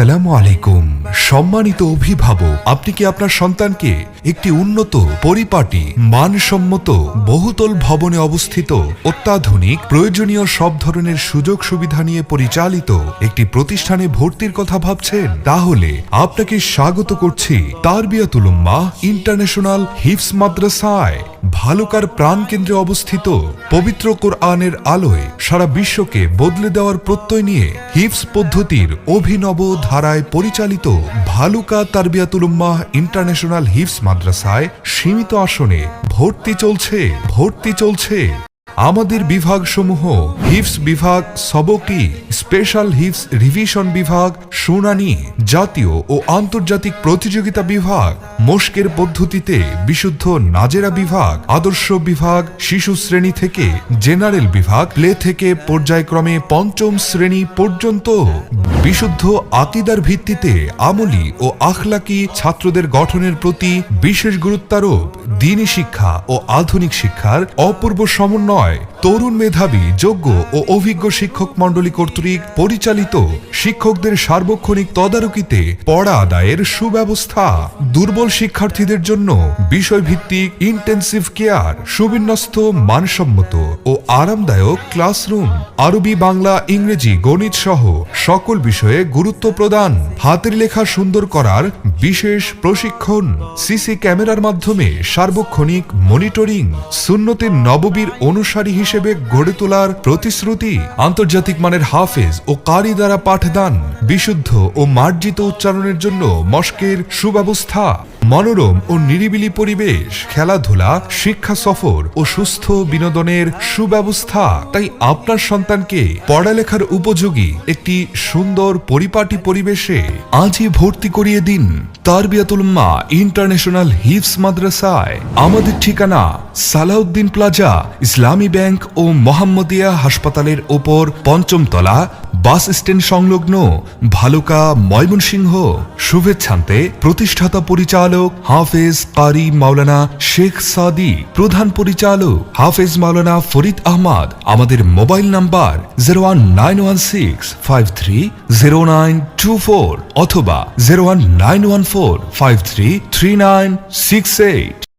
আসসালামু আলাইকুম। সম্মানিত অভিভাবক, আপনি কি আপনার সন্তানকে একটি উন্নত, পরিপাটি, মানসম্মত, বহুতল ভবনে অবস্থিত অত্যাধুনিক প্রয়োজনীয় সব ধরনের সুযোগ সুবিধা নিয়ে পরিচালিত একটি প্রতিষ্ঠানে ভর্তির কথা ভাবছেন? তাহলে আপনাকে স্বাগত করছি তারবিয়াতুল উম্মাহ ইন্টারন্যাশনাল হিফজ মাদ্রাসায়। ভালুকার প্রাণকেন্দ্রে অবস্থিত, পবিত্র কোরআনের আলোয় সারা বিশ্বকে বদলে দেওয়ার প্রত্যয় নিয়ে হিফজ পদ্ধতির অভিনব ধারায় পরিচালিত ভালুকা তারবিয়াতুল উম্মাহ ইন্টারন্যাশনাল হিফজ মাদ্রাসায় সীমিত আসনে ভর্তি চলছে। আমাদের বিভাগসমূহ: হিফজ বিভাগ, সবকি, স্পেশাল হিফজ রিভিশন বিভাগ, শুনানি, জাতীয় ও আন্তর্জাতিক প্রতিযোগিতা বিভাগ, মশকের পদ্ধতিতে বিশুদ্ধ নাজেরা বিভাগ, আদর্শ বিভাগ, শিশু শ্রেণী থেকে জেনারেল বিভাগ, প্লে থেকে পর্যায়ক্রমে পঞ্চম শ্রেণী পর্যন্ত, বিশুদ্ধ আকিদার ভিত্তিতে আমলি ও আখলাকি ছাত্রদের গঠনের প্রতি বিশেষ গুরুত্বারোপ, দ্বীনি শিক্ষা ও আধুনিক শিক্ষার অপূর্ব সমন্বয়, তরুণ মেধাবী, যোগ্য ও অভিজ্ঞ শিক্ষক মণ্ডলী কর্তৃক পরিচালিত, শিক্ষকদের সার্বক্ষণিক তদারকিতে পড়া আদায়ের সুব্যবস্থা, দুর্বল শিক্ষার্থীদের জন্য বিষয়ভিত্তিক ইন্টেন্সিভ কেয়ার, সুবিন্যস্ত, মানসম্মত ও আরামদায়ক ক্লাসরুম, আরবি, বাংলা, ইংরেজি, গণিত সহ সকল বিষয়ে গুরুত্ব প্রদান, হাতের লেখা সুন্দর করার বিশেষ প্রশিক্ষণ, সিসি ক্যামেরার মাধ্যমে সার্বক্ষণিক মনিটরিং, সুন্নতে নববীর অনুসারী হিসেবে গড়ে তোলার প্রতিশ্রুতি, আন্তর্জাতিক মানের হাফেজ ও কারি দ্বারা পাঠদান, বিশুদ্ধ ও মার্জিত উচ্চারণের জন্য মশকের সুব্যবস্থা, মনোরম ও নিরিবিলি পরিবেশ, খেলাধুলা, শিক্ষা সফর ও সুস্থ বিনোদনের সুব্যবস্থা। তাই আপনার সন্তানকে পড়ালেখার উপযোগী একটি সুন্দর পরিপাটি পরিবেশে আজই ভর্তি করিয়ে দিন তারবিয়াতুল উম্মাহ ইন্টারন্যাশনাল হিফজ মাদ্রাসায়। আমাদের ঠিকানা সালাউদ্দিন প্লাজা, ইসলামী ব্যাংক ও মোহাম্মদিয়া হাসপাতালের ওপর, ৫ম তলা, বাস স্ট্যান্ড সংলগ্ন, ভালুকা, ময়মনসিংহ। শুভেচ্ছান্তে প্রতিষ্ঠাতা পরিচালক হাফেজ কারি মাওলানা শেখ সাদি, প্রধান পরিচালক হাফেজ মাওলানা ফরিদ আহমদ। আমাদের মোবাইল নাম্বার 01916530924 অথবা 01914533968।